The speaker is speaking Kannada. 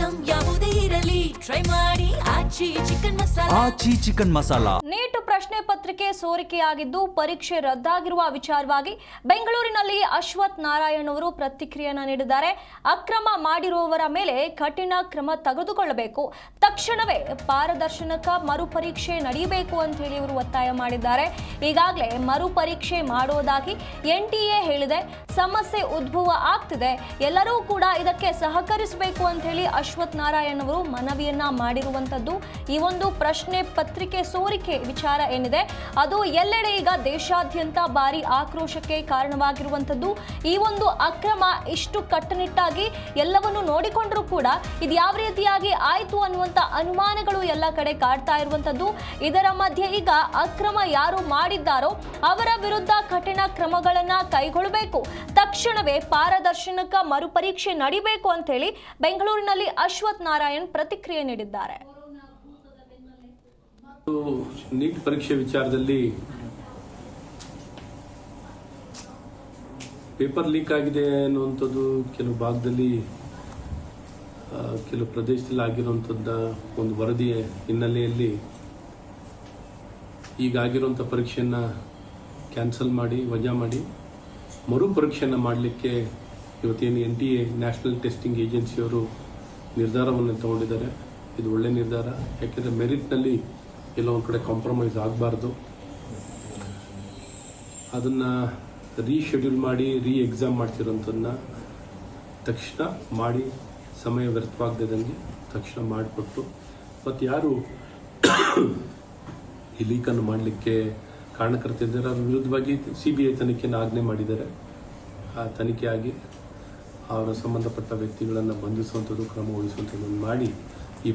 ಐಟಂ ಯಾವುದೇ ಇರಲಿ ಟ್ರೈ ಮಾಡಿ ಆಚಿ ಚಿಕನ್ ಮಸಾಲಾ. ನೀಟ್ ಪ್ರಶ್ನೆ ಪತ್ರಿಕೆ ಸೋರಿಕೆಯಾಗಿದ್ದು ಪರೀಕ್ಷೆ ರದ್ದಾಗಿರುವ ವಿಚಾರವಾಗಿ ಬೆಂಗಳೂರಿನಲ್ಲಿ ಅಶ್ವಥ್ ನಾರಾಯಣ್ ಅವರು ಪ್ರತಿಕ್ರಿಯೆಯನ್ನು ನೀಡಿದ್ದಾರೆ. ಅಕ್ರಮ ಮಾಡಿರುವವರ ಮೇಲೆ ಕಠಿಣ ಕ್ರಮ ತೆಗೆದುಕೊಳ್ಳಬೇಕು, ತಕ್ಷಣವೇ ಪಾರದರ್ಶಕ ಮರುಪರೀಕ್ಷೆ ನಡೆಯಬೇಕು ಅಂತ ಹೇಳಿ ಅವರು ಒತ್ತಾಯ ಮಾಡಿದ್ದಾರೆ. ಈಗಾಗಲೇ ಮರುಪರೀಕ್ಷೆ ಮಾಡೋದಾಗಿ NTA ಹೇಳಿದೆ. ಸಮಸ್ಯೆ ಉದ್ಭವ ಆಗ್ತಿದೆ, ಎಲ್ಲರೂ ಕೂಡ ಇದಕ್ಕೆ ಸಹಕರಿಸಬೇಕು ಅಂತ ಹೇಳಿ ಅಶ್ವಥ್ ನಾರಾಯಣ್ ಅವರು ಮನವಿಯನ್ನ ಮಾಡಿರುವಂತದ್ದು. ಈ ಒಂದು ಪ್ರಶ್ನೆ ಪತ್ರಿಕೆ ಸೋರಿಕೆ ವಿಚಾರ ಏನಿದೆ ಅದು ಎಲ್ಲೆಡೆ ಈಗ ದೇಶಾದ್ಯಂತ ಭಾರಿ ಆಕ್ರೋಶಕ್ಕೆ ಕಾರಣವಾಗಿರುವಂತದ್ದು. ಈ ಒಂದು ಅಕ್ರಮ ಇಷ್ಟು ಕಟ್ಟುನಿಟ್ಟಾಗಿ ಎಲ್ಲವನ್ನು ನೋಡಿಕೊಂಡ್ರೂ ಕೂಡ ಇದು ಯಾವ ರೀತಿಯಾಗಿ ಆಯ್ತು ಅನ್ನುವಂತ ಅನುಮಾನಗಳು ಎಲ್ಲ ಕಡೆ ಕಾಡ್ತಾ ಇರುವಂತದ್ದು. ಇದರ ಮಧ್ಯೆ ಈಗ ಅಕ್ರಮ ಯಾರು ಮಾಡಿದ್ದಾರೋ ಅವರ ವಿರುದ್ಧ ಕಠಿಣ ಕ್ರಮಗಳನ್ನ ಕೈಗೊಳ್ಳಬೇಕು, ತಕ್ಷಣವೇ ಪಾರದರ್ಶಕ ಮರುಪರೀಕ್ಷೆ ನಡೀಬೇಕು ಅಂತ ಹೇಳಿ ಬೆಂಗಳೂರಿನಲ್ಲಿ ಅಶ್ವಥ್ ನಾರಾಯಣ್ ಪ್ರತಿಕ್ರಿಯೆ ನೀಡಿದ್ದಾರೆ. ನೀಟ್ ಪರೀಕ್ಷೆ ವಿಚಾರದಲ್ಲಿ ಪೇಪರ್ ಲೀಕ್ ಆಗಿದೆ ಅನ್ನುವಂಥದ್ದು ಕೆಲವು ಭಾಗದಲ್ಲಿ ಕೆಲವು ಪ್ರದೇಶದಲ್ಲಿ ಆಗಿರುವಂಥದ್ದು ಒಂದು ವರದಿಯ ಹಿನ್ನೆಲೆಯಲ್ಲಿ ಈಗಾಗಿರುವಂಥ ಪರೀಕ್ಷೆಯನ್ನು ಕ್ಯಾನ್ಸಲ್ ಮಾಡಿ ವಜಾ ಮಾಡಿ ಮರು ಪರೀಕ್ಷೆಯನ್ನು ಮಾಡಲಿಕ್ಕೆ ಇವತ್ತೇನು NTA ನ್ಯಾಷನಲ್ ಟೆಸ್ಟಿಂಗ್ ಏಜೆನ್ಸಿಯವರು ನಿರ್ಧಾರವನ್ನು ತಗೊಂಡಿದ್ದಾರೆ. ಇದು ಒಳ್ಳೆಯ ನಿರ್ಧಾರ. ಯಾಕೆಂದರೆ ಮೆರಿಟ್ನಲ್ಲಿ ಎಲ್ಲ ಒಂದು ಕಡೆ ಕಾಂಪ್ರಮೈಸ್ ಆಗಬಾರ್ದು. ಅದನ್ನು ರೀಶೆಡ್ಯೂಲ್ ಮಾಡಿ ಎಕ್ಸಾಮ್ ಮಾಡ್ತಿರೋಂಥದ್ದನ್ನ ತಕ್ಷಣ ಮಾಡಿ ಸಮಯ ವ್ಯರ್ಥವಾಗದಂಗೆ ತಕ್ಷಣ ಮಾಡಿಕೊಟ್ಟು ಮತ್ತು ಯಾರು ಈ ಲೀಕನ್ನು ಮಾಡಲಿಕ್ಕೆ ಕಾರಣಕರ್ತಿದ್ದಾರೆ ಅವ್ರ ವಿರುದ್ಧವಾಗಿ CBI ತನಿಖೆಯನ್ನು ಆಜ್ಞೆ ಮಾಡಿದ್ದಾರೆ. ಆ ತನಿಖೆಯಾಗಿ ಅವರ ಸಂಬಂಧಪಟ್ಟ ವ್ಯಕ್ತಿಗಳನ್ನು ಬಂಧಿಸುವಂಥದ್ದು ಕ್ರಮ ವಹಿಸುವಂಥದ್ದು ಮಾಡಿ ಈ